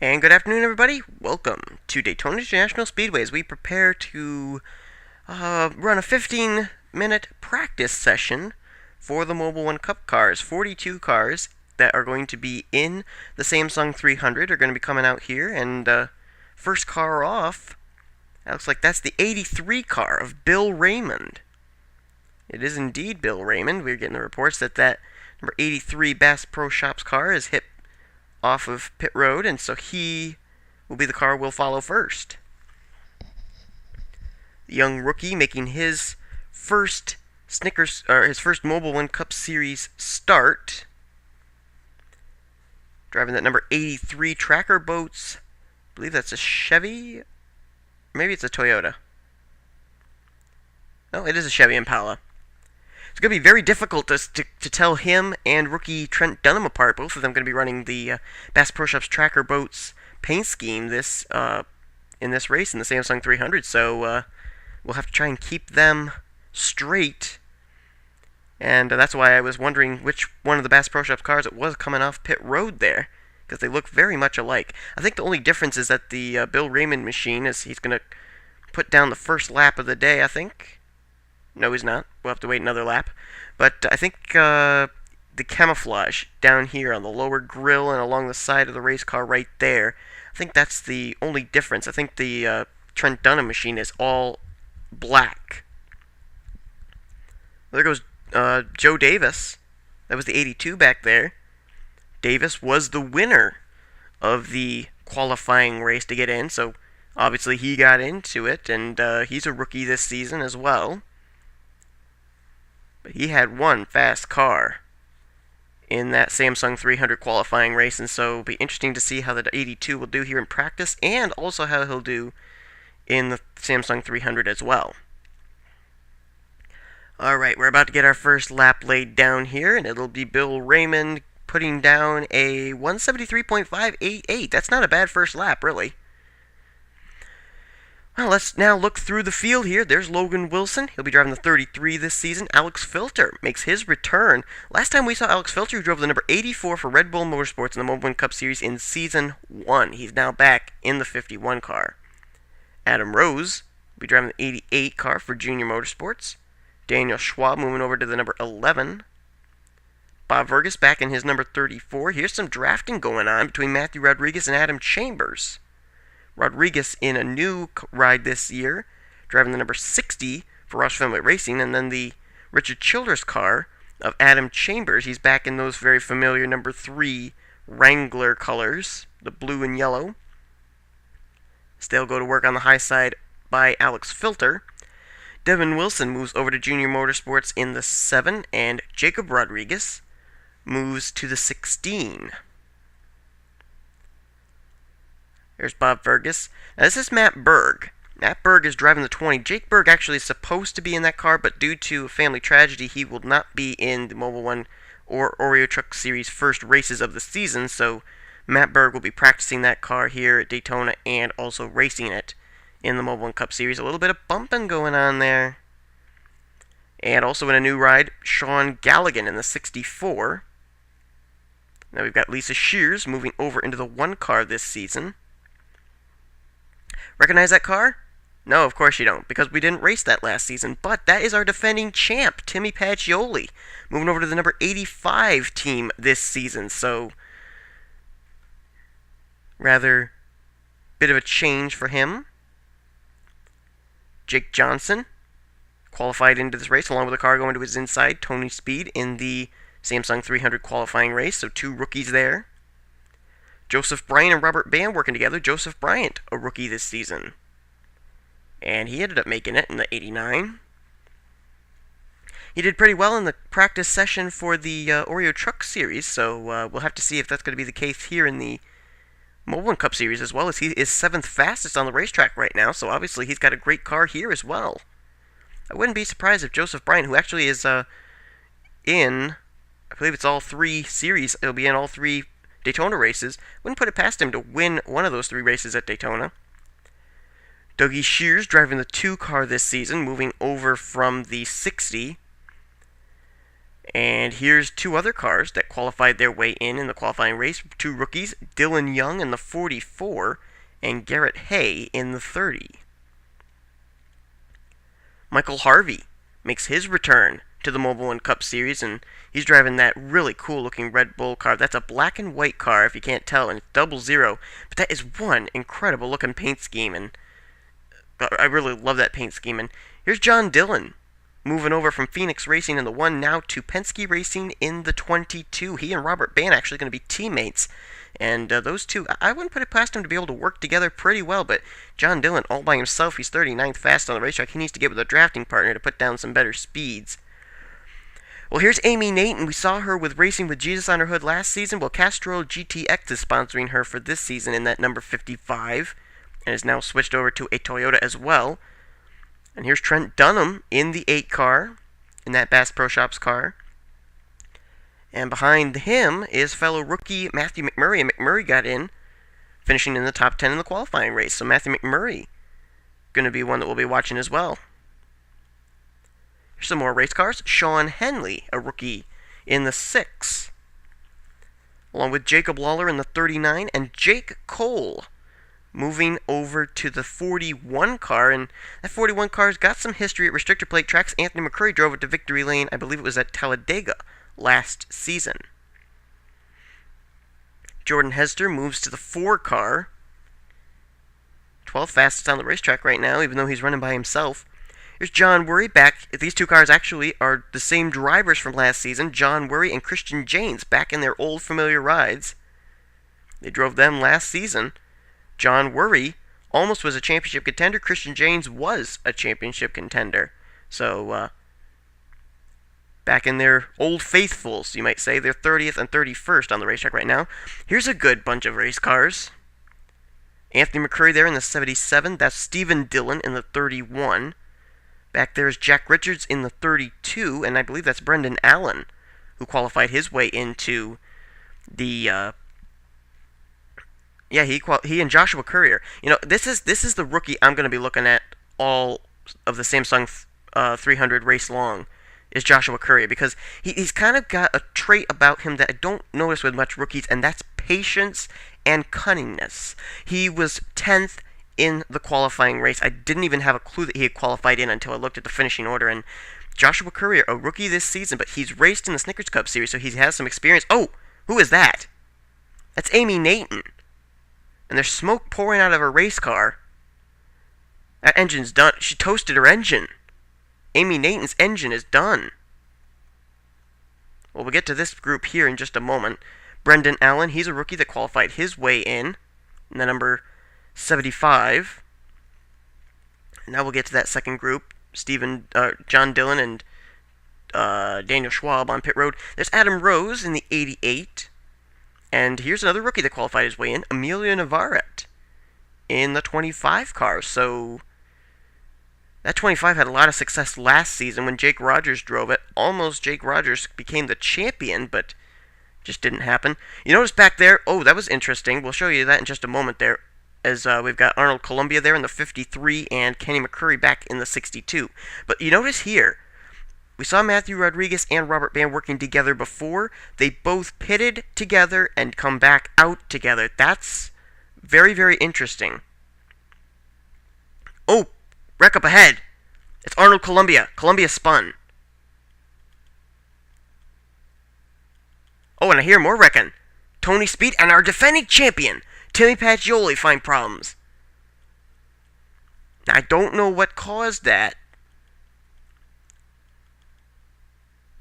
And good afternoon, everybody. Welcome to Daytona International Speedway as we prepare to run a 15-minute practice session for the Mobil 1 Cup cars. 42 cars that are going to be in the Samsung 300 are going to be coming out here. And first car off, that looks like that's the 83 car of Bill Raymond. It is indeed Bill Raymond. We're getting the reports that number 83 Bass Pro Shops car is hit off of pit road, and so he will be the car we'll follow first. The young rookie making his first his first Mobil 1 Cup Series start, driving that number 83 Tracker Boats. I believe that's a Chevy, maybe it's a Toyota. No, it is a Chevy Impala. It's going to be very difficult to tell him and rookie Trent Dunham apart. Both of them going to be running the Bass Pro Shops Tracker Boats paint scheme in this race in the Samsung 300. So we'll have to try and keep them straight. And that's why I was wondering which one of the Bass Pro Shops cars it was coming off pit road there, because they look very much alike. I think the only difference is that the Bill Raymond machine he's going to put down the first lap of the day, I think. No, he's not. We'll have to wait another lap. But I think the camouflage down here on the lower grille and along the side of the race car right there, I think that's the only difference. I think the Trent Dunham machine is all black. There goes Joe Davis. That was the 82 back there. Davis was the winner of the qualifying race to get in, so obviously he got into it, and he's a rookie this season as well. But he had one fast car in that Samsung 300 qualifying race, and so it'll be interesting to see how the 82 will do here in practice, and also how he'll do in the Samsung 300 as well. Alright, we're about to get our first lap laid down here, and it'll be Bill Raymond putting down a 173.588. That's not a bad first lap, really. Well, let's now look through the field here. There's Logan Wilson. He'll be driving the 33 this season. Alex Filter makes his return. Last time we saw Alex Filter, he drove the number 84 for Red Bull Motorsports in the Mobil 1 Cup Series in Season 1. He's now back in the 51 car. Adam Rose will be driving the 88 car for Junior Motorsports. Daniel Schwab moving over to the number 11. Bob Vergas back in his number 34. Here's some drafting going on between Matthew Rodriguez and Adam Chambers. Rodriguez in a new ride this year, driving the number 60 for Roush Fenway Racing, and then the Richard Childress car of Adam Chambers. He's back in those very familiar number 3 Wrangler colors, the blue and yellow. Still go to work on the high side by Alex Filter. Devin Wilson moves over to Junior Motorsports in the 7, and Jacob Rodriguez moves to the 16. There's Bob Vergas. Now this is Matt Berg. Matt Berg is driving the 20. Jake Berg actually is supposed to be in that car, but due to a family tragedy, he will not be in the Mobil 1 or Oreo Truck Series first races of the season, so Matt Berg will be practicing that car here at Daytona and also racing it in the Mobil 1 Cup Series. A little bit of bumping going on there. And also in a new ride, Sean Galligan in the 64. Now we've got Lisa Shears moving over into the 1 car this season. Recognize that car? No, of course you don't, because we didn't race that last season. But that is our defending champ, Timmy Pacioli, moving over to the number 85 team this season. So, rather bit of a change for him. Jake Johnson qualified into this race, along with a car going to his inside, Tony Speed, in the Samsung 300 qualifying race. So 2 rookies there. Joseph Bryant and Robert Band working together. Joseph Bryant, a rookie this season. And he ended up making it in the 89. He did pretty well in the practice session for the Oreo Truck Series, so we'll have to see if that's going to be the case here in the Mobil 1 Cup Series as well, as he is 7th fastest on the racetrack right now, so obviously he's got a great car here as well. I wouldn't be surprised if Joseph Bryant, who actually is in, I believe it's all 3 series, he'll be in all 3 Daytona races, wouldn't put it past him to win one of those 3 races at Daytona. Dougie Shears driving the 2 car this season, moving over from the 60. And here's two other cars that qualified their way in the qualifying race. Two rookies, Dylan Young in the 44 and Garrett Hay in the 30. Michael Harvey makes his return to the Mobil1 Cup Series, and he's driving that really cool-looking Red Bull car. That's a black and white car, if you can't tell, and it's 00. But that is one incredible-looking paint scheme, and I really love that paint scheme. And here's John Dillon, moving over from Phoenix Racing in the 1 now to Penske Racing in the 22. He and Robert Ban actually going to be teammates. And those two, I wouldn't put it past them to be able to work together pretty well, but John Dillon, all by himself, he's 39th fast on the racetrack. He needs to get with a drafting partner to put down some better speeds. Well, here's Amy Nathan. We saw her with Racing with Jesus on her hood last season. Well, Castrol GTX is sponsoring her for this season in that number 55, and is now switched over to a Toyota as well. And here's Trent Dunham in the 8 car, in that Bass Pro Shops car. And behind him is fellow rookie Matthew McMurray, and McMurray got in, finishing in the top 10 in the qualifying race. So Matthew McMurray going to be one that we'll be watching as well. Here's some more race cars. Sean Henley, a rookie, in the 6, along with Jacob Lawler in the 39, and Jake Cole moving over to the 41 car, and that 41 car's got some history at restrictor plate tracks. Anthony McCurry drove it to victory lane, I believe it was at Talladega last season. Jordan Hester moves to the 4 car, 12th fastest on the racetrack right now, even though he's running by himself. Here's John Worry back. These two cars actually are the same drivers from last season, John Worry and Christian Janes, back in their old familiar rides. They drove them last season. John Worry almost was a championship contender. Christian Janes was a championship contender. So, back in their old faithfuls, you might say. They're 30th and 31st on the racetrack right now. Here's a good bunch of race cars. Anthony McCurry there in the 77. That's Stephen Dillon in the 31. Back there is Jack Richards in the 32. And I believe that's Brendan Allen, who qualified his way into the... he and Joshua Courier. You know, this is the rookie I'm going to be looking at all of the Samsung 300 race long, is Joshua Courier, because he's kind of got a trait about him that I don't notice with much rookies, and that's patience and cunningness. He was 10th in the qualifying race. I didn't even have a clue that he had qualified in until I looked at the finishing order, and Joshua Courier, a rookie this season, but he's raced in the Snickers Cup Series, so he has some experience. Oh, who is that? That's Amy Nathan. And there's smoke pouring out of her race car. That engine's done. She toasted her engine. Amy Nathan's engine is done. Well, we'll get to this group here in just a moment. Brendan Allen, he's a rookie that qualified his way in the number 75. And now we'll get to that second group. John Dillon and Daniel Schwab on pit road. There's Adam Rose in the 88. And here's another rookie that qualified his way in, Emilio Navarrete, in the 25 car. So that 25 had a lot of success last season when Jake Rogers drove it. Almost Jake Rogers became the champion, but just didn't happen. You notice back there, oh, that was interesting. We'll show you that in just a moment there, as we've got Arnold Columbia there in the 53 and Kenny McCurry back in the 62. But you notice here, we saw Matthew Rodriguez and Robert Ban working together before. They both pitted together and come back out together. That's very, very interesting. Oh, wreck up ahead. It's Arnold Columbia. Columbia spun. Oh, and I hear more wrecking. Tony Speed and our defending champion, Timmy Pacioli, find problems. Now, I don't know what caused that.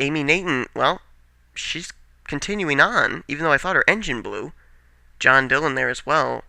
Amy Nathan, well, she's continuing on, even though I thought her engine blew. John Dillon there as well.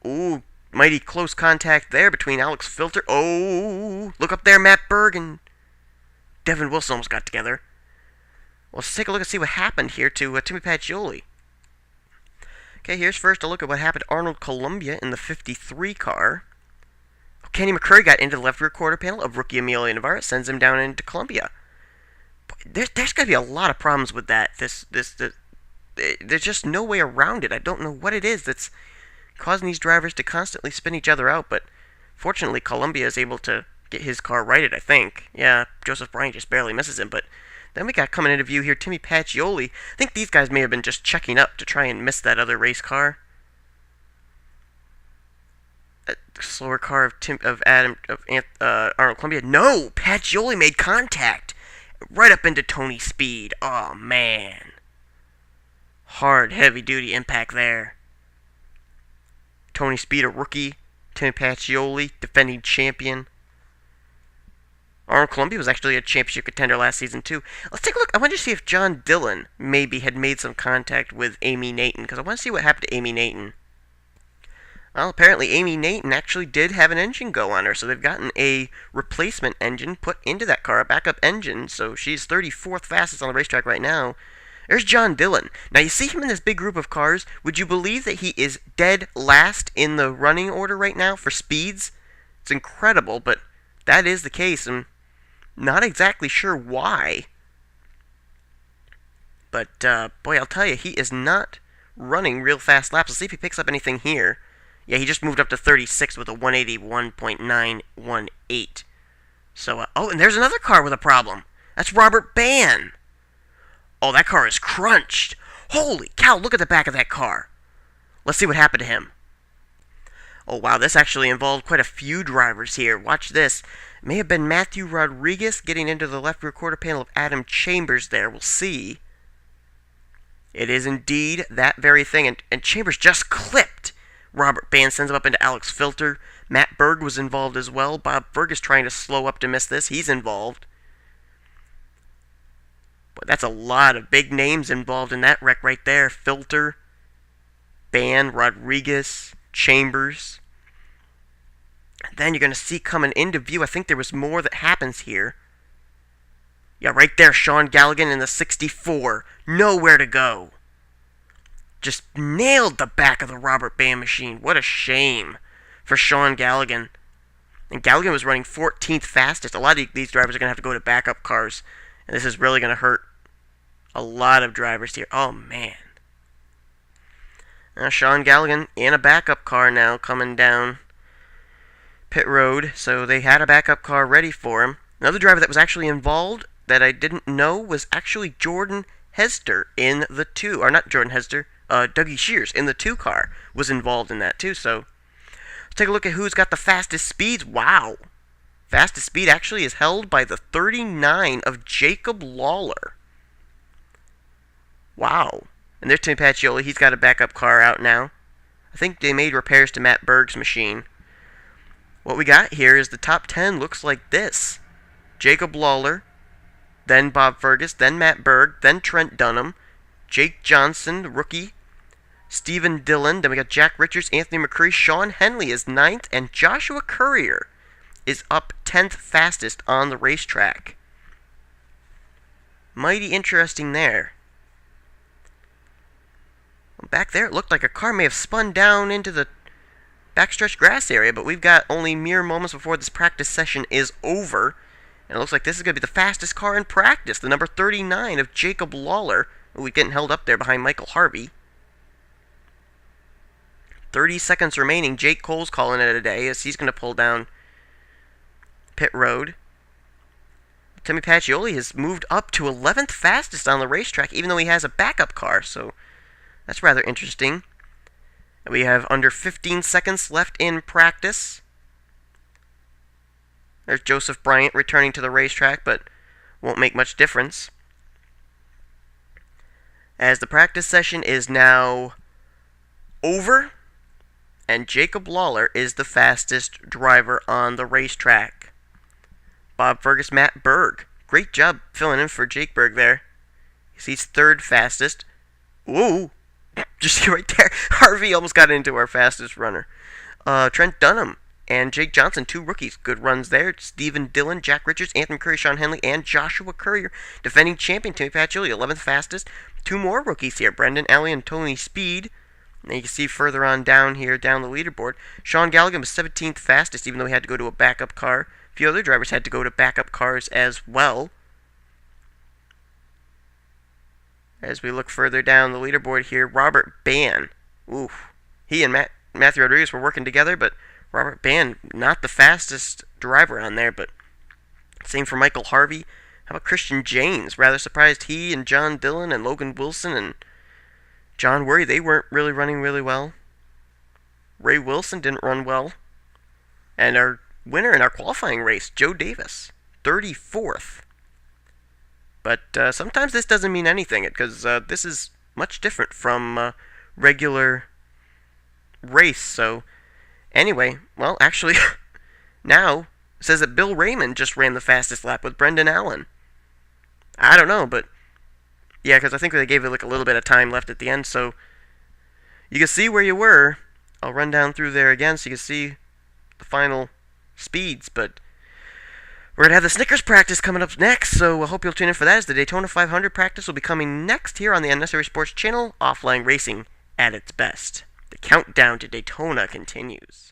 Ooh, mighty close contact there between Alex Filter. Oh, look up there, Matt Berg and Devin Wilson almost got together. Well, let's take a look and see what happened here to Timmy Pacioli. Okay, here's first a look at what happened to Arnold Columbia in the 53 car. Kenny McCurry got into the left rear quarter panel of rookie Emilio Navarrete, sends him down into Columbia. There's got to be a lot of problems with that. There's just no way around it. I don't know what it is that's causing these drivers to constantly spin each other out, but fortunately Columbia is able to get his car righted, I think. Yeah, Joseph Bryant just barely misses him, but then we got coming into view here Timmy Pacioli. I think these guys may have been just checking up to try and miss that other race car. That slower car of Arnold Columbia. No, Pacioli made contact right up into Tony's speed. Oh man, hard, heavy-duty impact there. Tony Speed, a rookie. Timmy Pacioli, defending champion. Arnold Columbia was actually a championship contender last season, too. Let's take a look. I want to see if John Dillon maybe had made some contact with Amy Nayton, because I want to see what happened to Amy Nayton. Well, apparently Amy Nayton actually did have an engine go on her, so they've gotten a replacement engine put into that car, a backup engine, so she's 34th fastest on the racetrack right now. There's John Dillon. Now, you see him in this big group of cars. Would you believe that he is dead last in the running order right now for speeds? It's incredible, but that is the case. I'm not exactly sure why. But, boy, I'll tell you, he is not running real fast laps. Let's see if he picks up anything here. Yeah, he just moved up to 36 with a 181.918. So, oh, and there's another car with a problem. That's Robert Bann. Oh, that car is crunched. Holy cow, look at the back of that car. Let's see what happened to him. Oh, wow, this actually involved quite a few drivers here. Watch this. It may have been Matthew Rodriguez getting into the left rear quarter panel of Adam Chambers there. We'll see. It is indeed that very thing. And Chambers just clipped. Robert Bann sends him up into Alex Filter. Matt Berg was involved as well. Bob Fergus trying to slow up to miss this. He's involved. But that's a lot of big names involved in that wreck right there. Filter, Bann, Rodriguez, Chambers. And then you're going to see coming into view, I think there was more that happens here. Yeah, right there, Sean Galligan in the 64. Nowhere to go. Just nailed the back of the Robert Bann machine. What a shame for Sean Galligan. And Galligan was running 14th fastest. A lot of these drivers are going to have to go to backup cars. And this is really going to hurt a lot of drivers here. Oh, man. Now, Sean Galligan in a backup car now coming down pit road. So they had a backup car ready for him. Another driver that was actually involved that I didn't know was actually Jordan Hester in the 2. Or not Jordan Hester. Dougie Shears in the 2 car was involved in that too. So let's take a look at who's got the fastest speeds. Wow. Fastest speed actually is held by the 39 of Jacob Lawler. Wow. And there's Tim Pacioli. He's got a backup car out now. I think they made repairs to Matt Berg's machine. What we got here is the top 10 looks like this. Jacob Lawler, then Bob Fergus, then Matt Berg, then Trent Dunham, Jake Johnson, the rookie, Stephen Dillon, then we got Jack Richards, Anthony McCurry, Sean Henley is 9th, and Joshua Courier is up 10th fastest on the racetrack. Mighty interesting there. Back there, it looked like a car may have spun down into the backstretch grass area, but we've got only mere moments before this practice session is over. And it looks like this is going to be the fastest car in practice, the number 39 of Jacob Lawler, who was getting held up there behind Michael Harvey. 30 seconds remaining. Jake Cole's calling it a day as he's going to pull down pit road. Timmy Pacioli has moved up to 11th fastest on the racetrack, even though he has a backup car, so that's rather interesting. And we have under 15 seconds left in practice. There's Joseph Bryant returning to the racetrack, but won't make much difference, as the practice session is now over, and Jacob Lawler is the fastest driver on the racetrack. Bob Fergus, Matt Berg. Great job filling in for Jake Berg there. He's 3rd fastest. Whoa! Just right there. Harvey almost got into our fastest runner. Trent Dunham and Jake Johnson, 2 rookies. Good runs there. Stephen Dillon, Jack Richards, Anthony Curry, Sean Henley, and Joshua Courier. Defending champion Timmy Pacioli, 11th fastest. 2 more rookies here. Brendan Alley and Tony Speed. And you can see further on down here, down the leaderboard, Sean Galligan was 17th fastest, even though he had to go to a backup car. A few other drivers had to go to backup cars as well. As we look further down the leaderboard here, Robert Bann. Oof. He and Matthew Rodriguez were working together, but Robert Band, not the fastest driver on there, but same for Michael Harvey. How about Christian James? Rather surprised he and John Dillon and Logan Wilson and John Worry, they weren't really running really well. Ray Wilson didn't run well. And our winner in our qualifying race, Joe Davis, 34th. But sometimes this doesn't mean anything, because this is much different from regular race. So, anyway, well, actually, now it says that Bill Raymond just ran the fastest lap with Brendan Allen. I don't know, but yeah, because I think they gave it like a little bit of time left at the end, so you can see where you were. I'll run down through there again so you can see the final speeds, but we're going to have the Snickers practice coming up next, so I hope you'll tune in for that, as the Daytona 500 practice will be coming next here on the Unnecessary Sports channel, offline racing at its best. The countdown to Daytona continues.